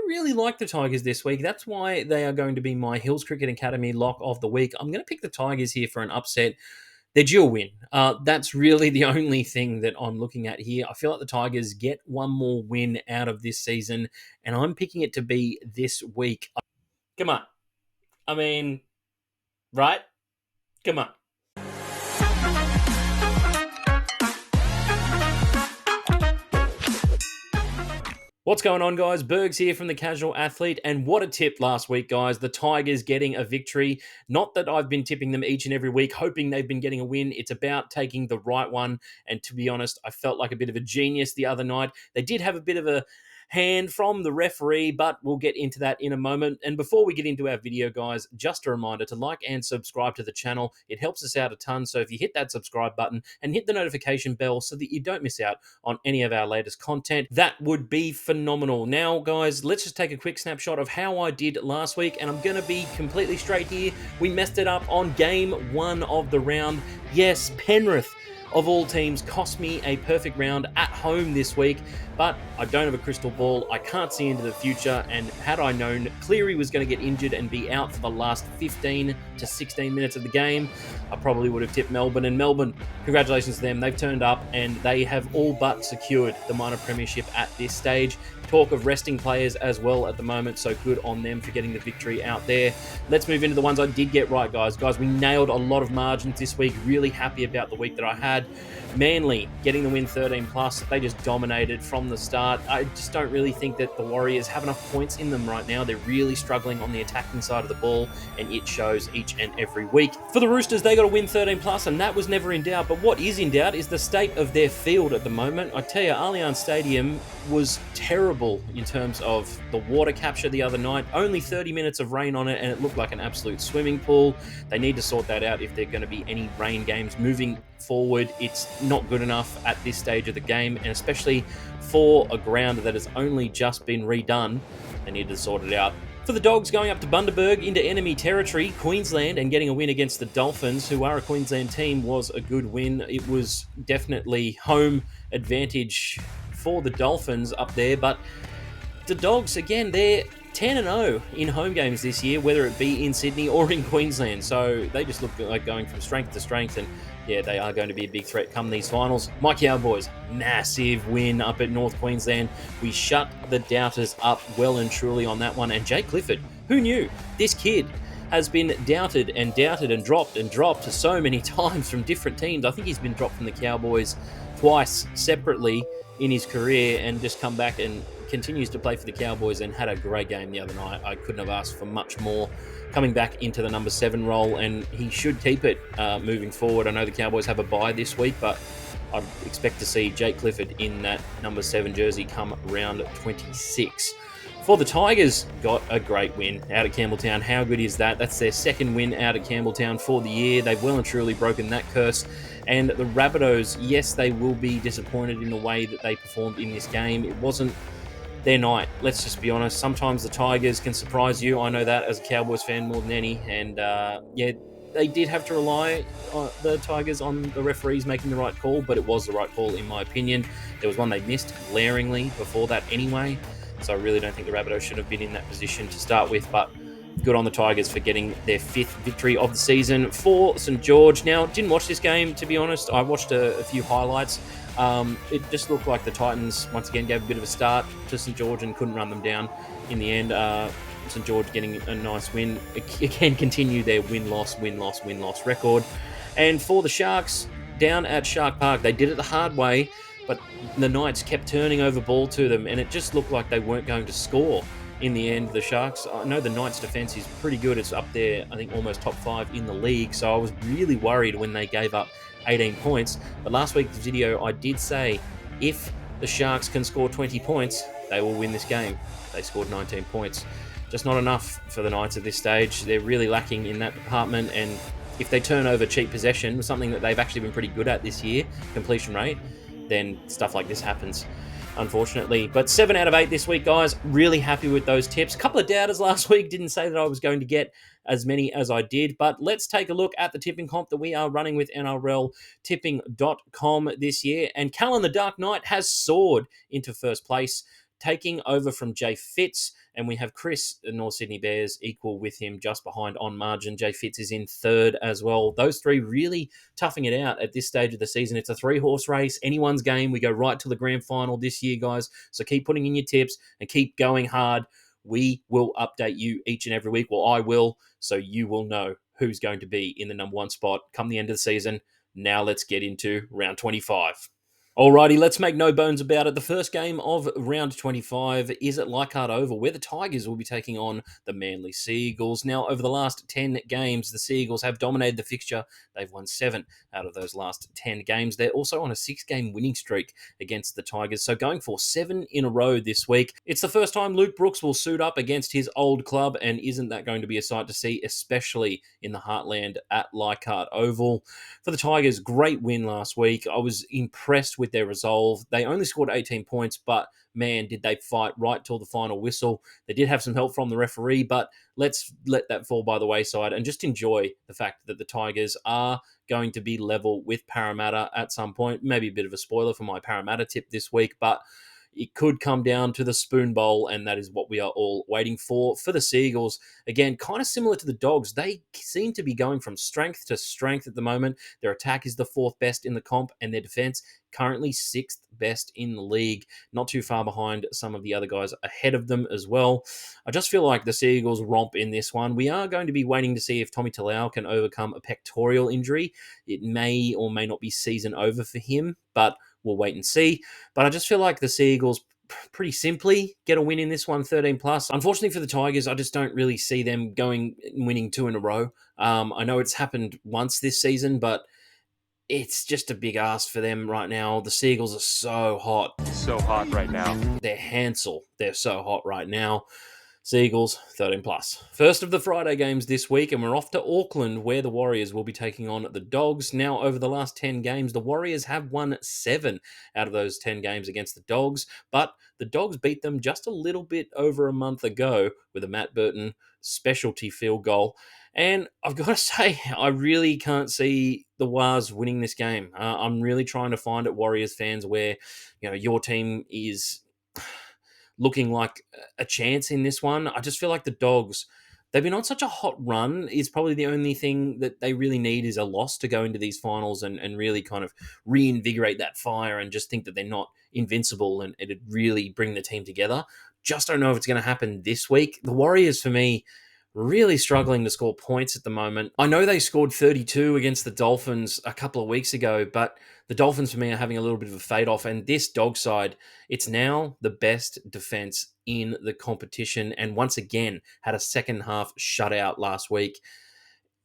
really like the Tigers this week. That's why they are going to be my Hills Cricket Academy lock of the week. I'm going to pick the Tigers here for an upset. They're due a win. That's really the only thing that I'm looking at here. I feel like the Tigers get one more win out of this season, and I'm picking it to be this week. Come on. I mean, right? Come on. What's going on, guys? Bergs here from The Casual Athlete, and what a tip last week, guys. The Tigers getting a victory. Not that I've been tipping them each and every week, hoping they've been getting a win. It's about taking the right one, and to be honest, I felt like a bit of a genius the other night. They did have a bit of a hand from the referee, but we'll get into that in a moment. And before we get into our video, guys, just a reminder to like and subscribe to the channel. It helps us out a ton, so if you hit that subscribe button and hit the notification bell so that you don't miss out on any of our latest content, that would be phenomenal. Now, guys, let's just take a quick snapshot of how I did last week, and I'm going to be completely straight here. We messed it up on game 1 of the round. Yes, Penrith, of all teams, cost me a perfect round at home this week, but I don't have a crystal ball. I can't see into the future, and had I known Cleary was going to get injured and be out for the last 15 to 16 minutes of the game, I probably would have tipped Melbourne. And Melbourne, congratulations to them. They've turned up, and they have all but secured the minor premiership at this stage. Talk of resting players as well at the moment, so good on them for getting the victory out there. Let's move into the ones I did get right, guys. Guys, we nailed a lot of margins this week. Really happy about the week that I had. Manly getting the win 13 plus. They just dominated from the start. I just don't really think that the Warriors have enough points in them right now. They're really struggling on the attacking side of the ball, and it shows each and every week. For the Roosters, they got a win 13 plus, and that was never in doubt. But what is in doubt is the state of their field at the moment. I tell you, Allianz Stadium was terrible in terms of the water capture the other night. Only 30 minutes of rain on it, and it looked like an absolute swimming pool. They need to sort that out if they're going to be any rain games moving forward. It's not good enough at this stage of the game, and especially for a ground that has only just been redone, they need to sort it out. For the Dogs, going up to Bundaberg into enemy territory, Queensland, and getting a win against the Dolphins, who are a Queensland team, was a good win. It was definitely home advantage for the Dolphins up there, but the Dogs, again, they're 10-0 in home games this year, whether it be in Sydney or in Queensland. So they just look like going from strength to strength, and yeah, they are going to be a big threat come these finals. My Cowboys, massive win up at North Queensland. We shut the doubters up well and truly on that one. And Jake Clifford, who knew? This kid has been doubted and dropped so many times from different teams. I think he's been dropped from the Cowboys twice separately in his career, and just come back and continues to play for the Cowboys and had a great game the other night. I couldn't have asked for much more. Coming back into the number 7 role, and he should keep it moving forward. I know the Cowboys have a bye this week, but I expect to see Jake Clifford in that number 7 jersey come round 26. For the Tigers, got a great win out at Campbelltown. How good is that? That's their second win out at Campbelltown for the year. They've well and truly broken that curse. And the Rabbitohs, yes, they will be disappointed in the way that they performed in this game. It wasn't their night. Let's just be honest. Sometimes the Tigers can surprise you. I know that as a Cowboys fan more than any. And yeah, they did have to rely on the Tigers on the referees making the right call, but it was the right call in my opinion. There was one they missed glaringly before that anyway. So I really don't think the Rabbitohs should have been in that position to start with, but good on the Tigers for getting their 5th victory of the season for St. George. Now, didn't watch this game, to be honest. I watched a few highlights. It just looked like the Titans, once again, gave a bit of a start to St. George and couldn't run them down in the end. St. George getting a nice win. Again, continue their win-loss record. And for the Sharks, down at Shark Park, they did it the hard way, but the Knights kept turning over ball to them, and it just looked like they weren't going to score in the end. The Sharks, I know the Knights' defense is pretty good. It's up there, I think, almost top 5 in the league, so I was really worried when they gave up 18 points. But last week's video, I did say, if the Sharks can score 20 points, they will win this game. They scored 19 points. Just not enough for the Knights at this stage. They're really lacking in that department, and if they turn over cheap possession, something that they've actually been pretty good at this year, completion rate, then stuff like this happens, unfortunately. But 7 out of 8 this week, guys. Really happy with those tips. A couple of doubters last week. Didn't say that I was going to get as many as I did. But let's take a look at the tipping comp that we are running with NRLtipping.com this year. And Callan the Dark Knight has soared into first place, taking over from Jay Fitz, and we have Chris, the North Sydney Bears, equal with him just behind on margin. Jay Fitz is in third as well. Those three really toughing it out at this stage of the season. It's a 3-horse race, anyone's game. We go right to the grand final this year, guys. So keep putting in your tips and keep going hard. We will update you each and every week. Well, I will, so you will know who's going to be in the number one spot come the end of the season. Now let's get into round 25. Alrighty, let's make no bones about it. The first game of round 25 is at Leichhardt Oval, where the Tigers will be taking on the Manly Seagulls. Now, over the last 10 games, the Seagulls have dominated the fixture. They've won 7 out of those last 10 games. They're also on a 6-game winning streak against the Tigers, so going for 7 in a row this week. It's the first time Luke Brooks will suit up against his old club, and isn't that going to be a sight to see, especially in the heartland at Leichhardt Oval? For the Tigers, great win last week. I was impressed with their resolve. They only scored 18 points, but man, did they fight right till the final whistle. They did have some help from the referee, but let's let that fall by the wayside and just enjoy the fact that the Tigers are going to be level with Parramatta at some point. Maybe a bit of a spoiler for my Parramatta tip this week, but it could come down to the spoon bowl, and that is what we are all waiting for. For the Seagulls, again, kind of similar to the Dogs, they seem to be going from strength to strength at the moment. Their attack is the 4th best in the comp, and their defense currently 6th best in the league. Not too far behind some of the other guys ahead of them as well. I just feel like the Seagulls romp in this one. We are going to be waiting to see if Tommy Talau can overcome a pectoral injury. It may or may not be season over for him, but we'll wait and see. But I just feel like the Seagulls pretty simply get a win in this one, 13 plus. Unfortunately for the Tigers, I just don't really see them winning 2 in a row. I know it's happened once this season, but it's just a big ask for them right now. The Seagulls are so hot. So hot right now. They're Hansel. They're so hot right now. Seagulls, 13 plus. First of the Friday games this week, and we're off to Auckland, where the Warriors will be taking on the Dogs. Now, over the last 10 games, the Warriors have won 7 out of those 10 games against the Dogs, but the Dogs beat them just a little bit over a month ago with a Matt Burton specialty field goal. And I've got to say, I really can't see the Wars winning this game. I'm really trying to find it, Warriors fans, where your team is looking like a chance in this one. I just feel like the Dogs, they've been on such a hot run. Is probably the only thing that they really need is a loss to go into these finals and really kind of reinvigorate that fire and just think that they're not invincible and it'd really bring the team together. Just don't know if it's going to happen this week. The Warriors, for me, really struggling to score points at the moment. I know they scored 32 against the Dolphins a couple of weeks ago, but the Dolphins, for me, are having a little bit of a fade off. And this Dog side, it's now the best defense in the competition. And once again, had a second half shutout last week.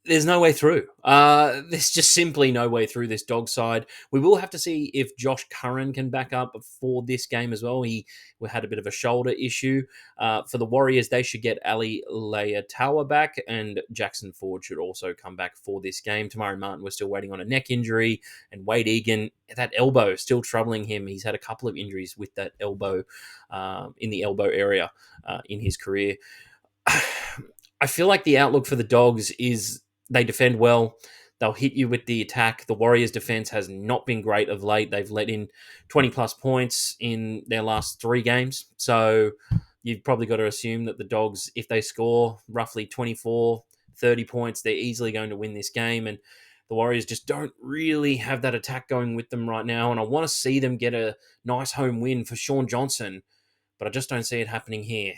There's no way through. There's just simply no way through this Dog side. We will have to see if Josh Curran can back up for this game as well. He had a bit of a shoulder issue. For the Warriors, they should get Ali Leatawa back, and Jackson Ford should also come back for this game. Tamari Martin, we're still waiting on a neck injury, and Wade Egan, that elbow still troubling him. He's had a couple of injuries with that elbow, in the elbow area in his career. I feel like the outlook for the Dogs is they defend well. They'll hit you with the attack. The Warriors' defense has not been great of late. They've let in 20-plus points in their last 3 games. So you've probably got to assume that the Dogs, if they score roughly 24, 30 points, they're easily going to win this game. And the Warriors just don't really have that attack going with them right now. And I want to see them get a nice home win for Sean Johnson, but I just don't see it happening here.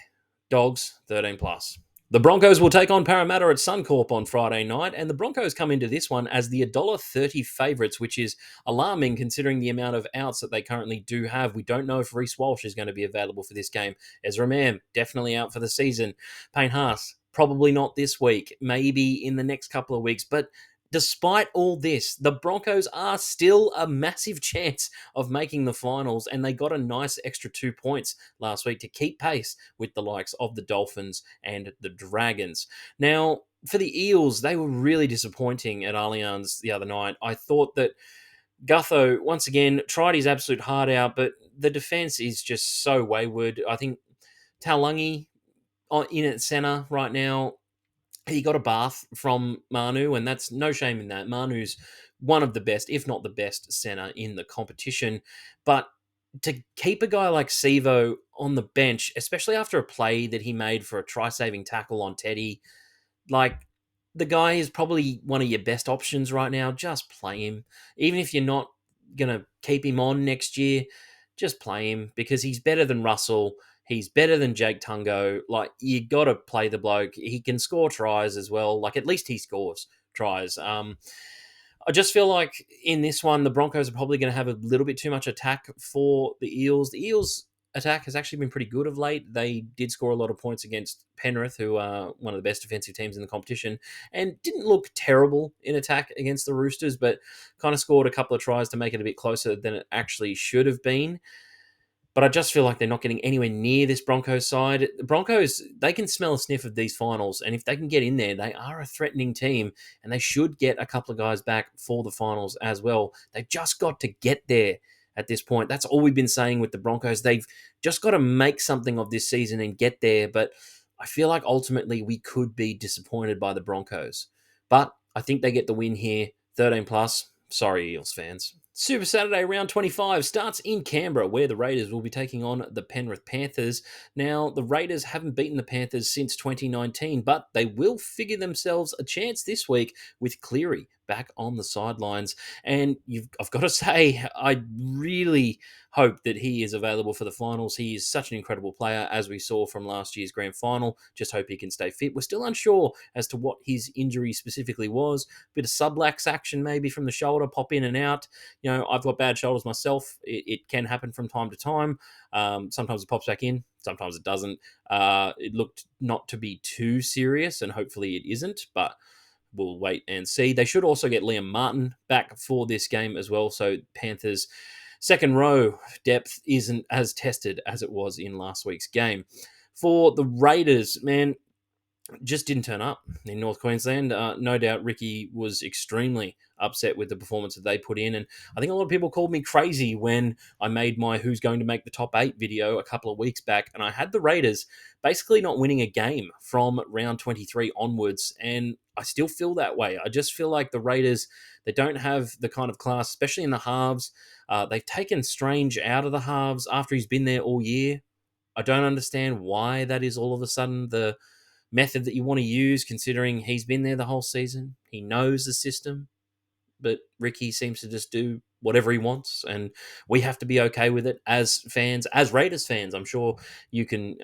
Dogs, 13 plus. The Broncos will take on Parramatta at Suncorp on Friday night, and the Broncos come into this one as the $1.30 favourites, which is alarming considering the amount of outs that they currently do have. We don't know if Reece Walsh is going to be available for this game. Ezra Mam, definitely out for the season. Payne Haas, probably not this week, maybe in the next couple of weeks, but despite all this, the Broncos are still a massive chance of making the finals, and they got a nice extra 2 points last week to keep pace with the likes of the Dolphins and the Dragons. Now, for the Eels, they were really disappointing at Allianz the other night. I thought that Gutho, once again, tried his absolute heart out, but the defense is just so wayward. I think Taulagi in at centre right now, he got a bath from Manu, and that's no shame in that. Manu's one of the best, if not the best, centre in the competition. But to keep a guy like Sivo on the bench, especially after a play that he made for a try-saving tackle on Teddy, like the guy is probably one of your best options right now. Just play him, even if you're not gonna keep him on next year. Just play him because he's better than Russell. He's better than Jake Tungo. Like you got to play the bloke. He can score tries as well. Like at least he scores tries. I just feel like in this one, the Broncos are probably going to have a little bit too much attack for the Eels. The Eels' attack has actually been pretty good of late. They did score a lot of points against Penrith, who are one of the best defensive teams in the competition, and didn't look terrible in attack against the Roosters, but kind of scored a couple of tries to make it a bit closer than it actually should have been. But I just feel like they're not getting anywhere near this Broncos side. The Broncos, they can smell a sniff of these finals, and if they can get in there, they are a threatening team, and they should get a couple of guys back for the finals as well. They've just got to get there at this point. That's all we've been saying with the Broncos. They've just got to make something of this season and get there, but I feel like ultimately we could be disappointed by the Broncos. But I think they get the win here, 13 plus. Sorry, Eels fans. Super Saturday round 25 starts in Canberra, where the Raiders will be taking on the Penrith Panthers. Now, the Raiders haven't beaten the Panthers since 2019, but they will figure themselves a chance this week with Cleary back on the sidelines. And I've got to say, I really hope that he is available for the finals. He is such an incredible player, as we saw from last year's grand final. Just hope he can stay fit. We're still unsure as to what his injury specifically was. Bit of sublux action maybe from the shoulder, pop in and out. You know, I've got bad shoulders myself. It can happen from time to time. Sometimes it pops back in, sometimes it doesn't. It looked not to be too serious, and hopefully it isn't, but we'll wait and see. They should also get Liam Martin back for this game as well, so Panthers' second row depth isn't as tested as it was in last week's game. For the Raiders, man, just didn't turn up in North Queensland. No doubt Ricky was extremely upset with the performance that they put in. And I think a lot of people called me crazy when I made my Who's Going to Make the Top 8 video a couple of weeks back. And I had the Raiders basically not winning a game from round 23 onwards. And I still feel that way. I just feel like the Raiders, they don't have the kind of class, especially in the halves. They've taken Strange out of the halves after he's been there all year. I don't understand why that is all of a sudden the method that you want to use, considering he's been there the whole season. He knows the system, but Ricky seems to just do whatever he wants, and we have to be okay with it as fans, as Raiders fans. I'm sure you can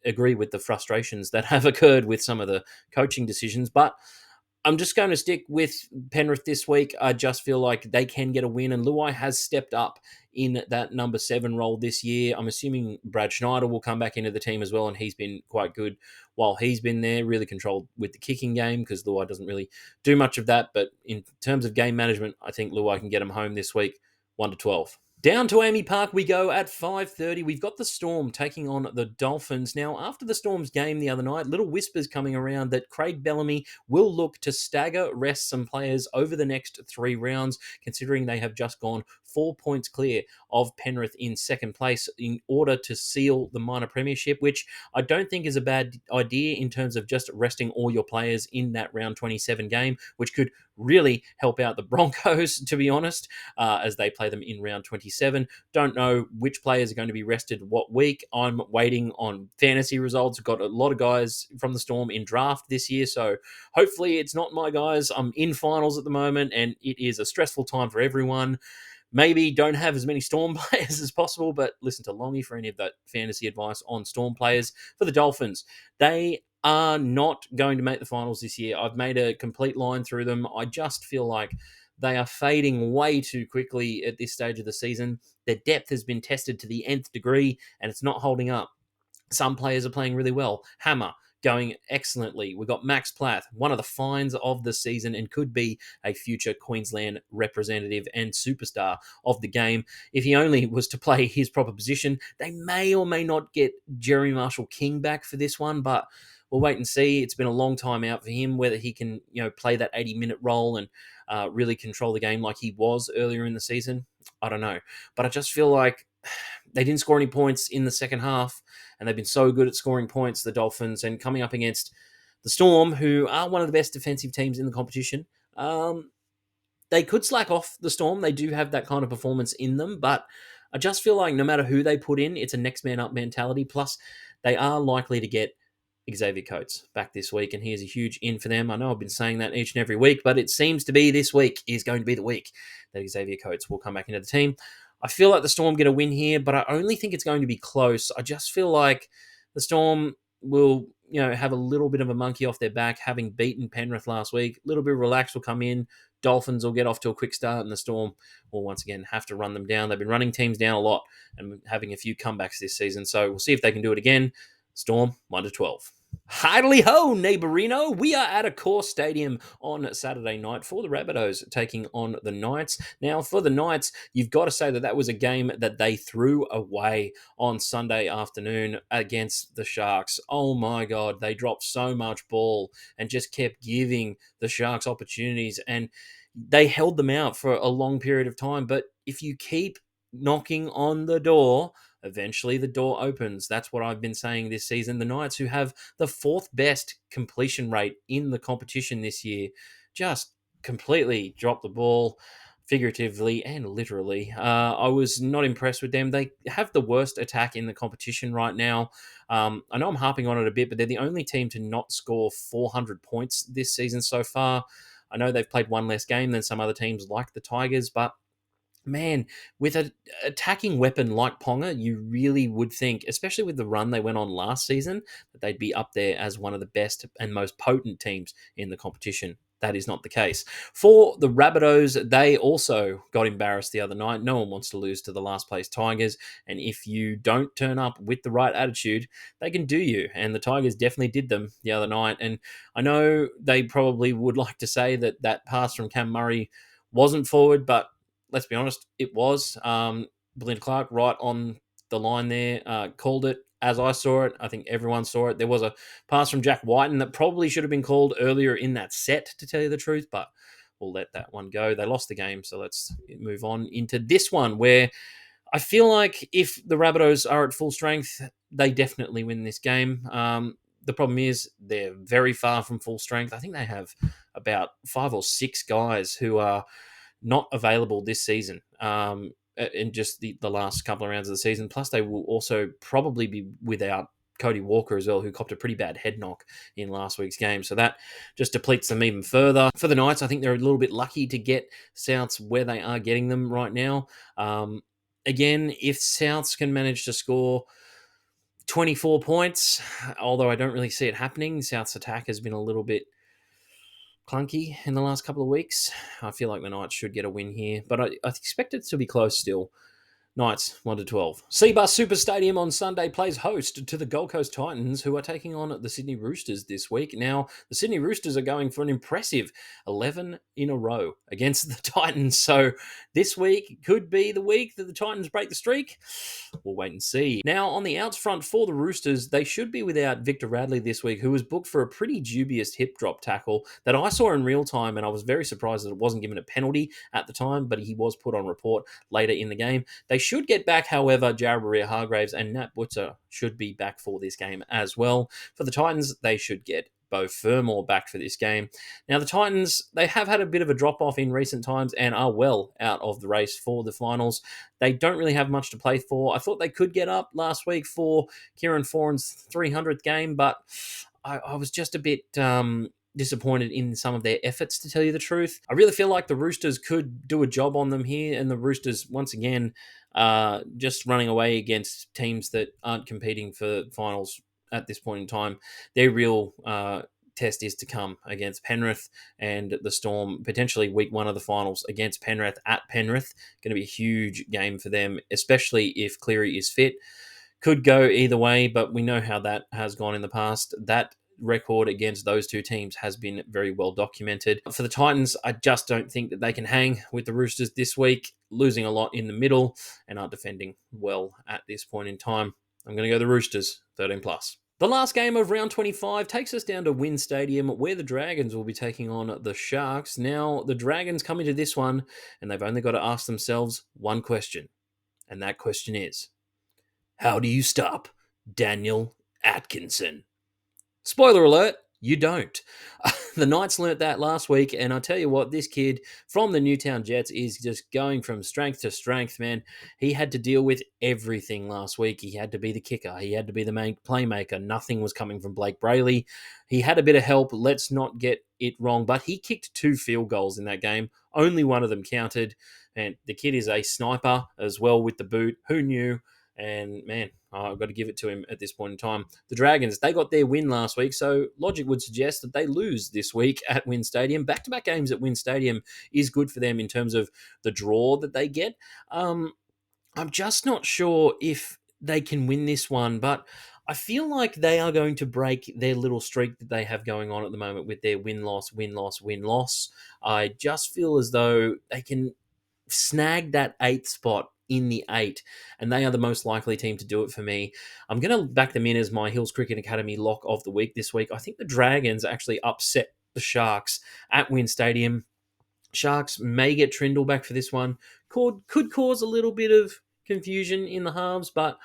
agree with the frustrations that have occurred with some of the coaching decisions, but I'm just going to stick with Penrith this week. I just feel like they can get a win, and Luai has stepped up in that number 7 role this year. I'm assuming Brad Schneider will come back into the team as well, and he's been quite good while he's been there, really controlled with the kicking game because Luai doesn't really do much of that. But in terms of game management, I think Luai can get him home this week, 1-12. Down to Amy Park we go at 5:30. We've got the Storm taking on the Dolphins. Now, after the Storm's game the other night, little whispers coming around that Craig Bellamy will look to stagger rest some players over the next 3 rounds, considering they have just gone 4 points clear of Penrith in second place in order to seal the minor premiership, which I don't think is a bad idea in terms of just resting all your players in that round 27 game, which could really help out the Broncos, to be honest, as they play them in round 27. Don't know which players are going to be rested what week. I'm waiting on fantasy results. Got a lot of guys from the Storm in draft this year, so hopefully it's not my guys. I'm in finals at the moment, and it is a stressful time for everyone. Maybe don't have as many Storm players as possible, but listen to Longy for any of that fantasy advice on Storm players. For the Dolphins, they are not going to make the finals this year. I've made a complete line through them. I just feel like they are fading way too quickly at this stage of the season. Their depth has been tested to the nth degree, and it's not holding up. Some players are playing really well. Hammer going excellently. We've got Max Plath, one of the finds of the season and could be a future Queensland representative and superstar of the game. If he only was to play his proper position, they may or may not get Jerry Marshall King back for this one, but we'll wait and see. It's been a long time out for him, whether he can play that 80-minute role and really control the game like he was earlier in the season. I don't know. But I just feel like they didn't score any points in the second half, and they've been so good at scoring points, the Dolphins, and coming up against the Storm, who are one of the best defensive teams in the competition. They could slack off the Storm. They do have that kind of performance in them, but I just feel like no matter who they put in, it's a next man up mentality. Plus, they are likely to get Xavier Coates back this week, and he is a huge in for them. I know I've been saying that each and every week, but it seems to be this week is going to be the week that Xavier Coates will come back into the team. I feel like the Storm get a win here, but I only think it's going to be close. I just feel like the Storm will, have a little bit of a monkey off their back, having beaten Penrith last week. A little bit of relax will come in. Dolphins will get off to a quick start, and the Storm will once again have to run them down. They've been running teams down a lot and having a few comebacks this season, so we'll see if they can do it again. Storm 1-12. Heidly ho, neighborino. We are at a core stadium on Saturday night for the Rabbitohs taking on the Knights. Now, for the Knights, you've got to say that was a game that they threw away on Sunday afternoon against the Sharks. Oh my God, they dropped so much ball and just kept giving the Sharks opportunities, and they held them out for a long period of time. But if you keep knocking on the door, eventually the door opens. That's what I've been saying this season. The Knights, who have the fourth best completion rate in the competition this year, just completely dropped the ball, figuratively and literally. I was not impressed with them. They have the worst attack in the competition right now. I know I'm harping on it a bit, but they're the only team to not score 400 points this season so far. I know they've played one less game than some other teams like the Tigers, but man, with an attacking weapon like Ponga, you really would think, especially with the run they went on last season, that they'd be up there as one of the best and most potent teams in the competition. That is not the case. For the Rabbitohs, they also got embarrassed the other night. No one wants to lose to the last place Tigers, and if you don't turn up with the right attitude, they can do you. And the Tigers definitely did them the other night. And I know they probably would like to say that pass from Cam Murray wasn't forward, but let's be honest, it was. Belinda Clark right on the line there, called it as I saw it. I think everyone saw it. There was a pass from Jack Whiten that probably should have been called earlier in that set, to tell you the truth, but we'll let that one go. They lost the game, so let's move on into this one where I feel like if the Rabbitohs are at full strength, they definitely win this game. The problem is they're very far from full strength. I think they have about 5 or 6 guys who are not available this season in just the last couple of rounds of the season. Plus, they will also probably be without Cody Walker as well, who copped a pretty bad head knock in last week's game. So that just depletes them even further. For the Knights, I think they're a little bit lucky to get Souths where they are getting them right now. Again, if Souths can manage to score 24 points, although I don't really see it happening, South's attack has been a little bit clunky in the last couple of weeks. I feel like the Knights should get a win here, but I expect it to be close still. Knights 1-12. Seabus Super Stadium on Sunday plays host to the Gold Coast Titans, who are taking on the Sydney Roosters this week. Now, the Sydney Roosters are going for an impressive 11 in a row against the Titans. So this week could be the week that the Titans break the streak. We'll wait and see. Now, on the outs front for the Roosters, they should be without Victor Radley this week, who was booked for a pretty dubious hip drop tackle that I saw in real time, and I was very surprised that it wasn't given a penalty at the time, but he was put on report later in the game. They should get back, however, Jared Hargreaves and Nat Butzer should be back for this game as well. For the Titans, they should get Beau Fermor back for this game. Now, the Titans, they have had a bit of a drop-off in recent times and are well out of the race for the finals. They don't really have much to play for. I thought they could get up last week for Kieran Foran's 300th game, but I was just a bit disappointed in some of their efforts, to tell you the truth. I really feel like the Roosters could do a job on them here, and the Roosters, once again, just running away against teams that aren't competing for finals at this point in time. Their real test is to come against Penrith and the Storm, potentially week 1 of the finals against Penrith at Penrith. Going to be a huge game for them, especially if Cleary is fit. Could go either way, but we know how that has gone in the past. That record against those two teams has been very well documented. For the Titans, I just don't think that they can hang with the Roosters this week, losing a lot in the middle and aren't defending well at this point in time. I'm going to go the Roosters, 13+. The last game of round 25 takes us down to Wynn Stadium, where the Dragons will be taking on the Sharks. Now, the Dragons come into this one, and they've only got to ask themselves one question, and that question is, how do you stop Daniel Atkinson? Spoiler alert, You don't. The Knights learnt that last week, and I tell you what, this kid from the Newtown Jets is just going from strength to strength, man. He had to deal with everything last week. He had to be the kicker, he had to be the main playmaker. Nothing was coming from Blake Brayley. He had a bit of help, let's not get it wrong, but he kicked 2 field goals in that game. Only one of them counted, and the kid is a sniper as well with the boot. Who knew? And man, I've got to give it to him at this point in time. The Dragons, they got their win last week, so logic would suggest that they lose this week at Wynn Stadium. Back-to-back games at Wynn Stadium is good for them in terms of the draw that they get. I'm just not sure if they can win this one, but I feel like they are going to break their little streak that they have going on at the moment with their win-loss, win-loss, win-loss. I just feel as though they can snag that 8th spot in the 8, and they are the most likely team to do it for me. I'm going to back them in as my Hills Cricket Academy lock of the week this week. I think the Dragons actually upset the Sharks at Wynn Stadium. Sharks may get Trindle back for this one. Could cause a little bit of confusion in the halves, but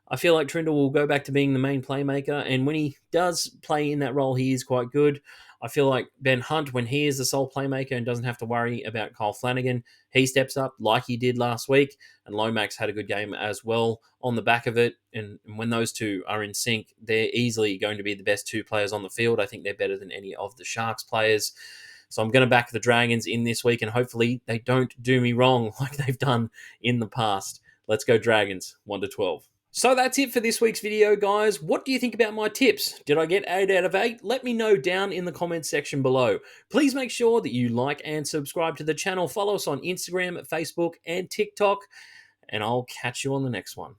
I feel like Trindle will go back to being the main playmaker, and when he does play in that role, he is quite good. I feel like Ben Hunt, when he is the sole playmaker and doesn't have to worry about Kyle Flanagan, he steps up like he did last week, and Lomax had a good game as well on the back of it, and when those two are in sync, they're easily going to be the best 2 players on the field. I think they're better than any of the Sharks players. So I'm going to back the Dragons in this week, and hopefully they don't do me wrong like they've done in the past. Let's go Dragons, 1-12. So that's it for this week's video, guys. What do you think about my tips? Did I get 8 out of 8? Let me know down in the comments section below. Please make sure that you like and subscribe to the channel. Follow us on Instagram, Facebook, and TikTok. And I'll catch you on the next one.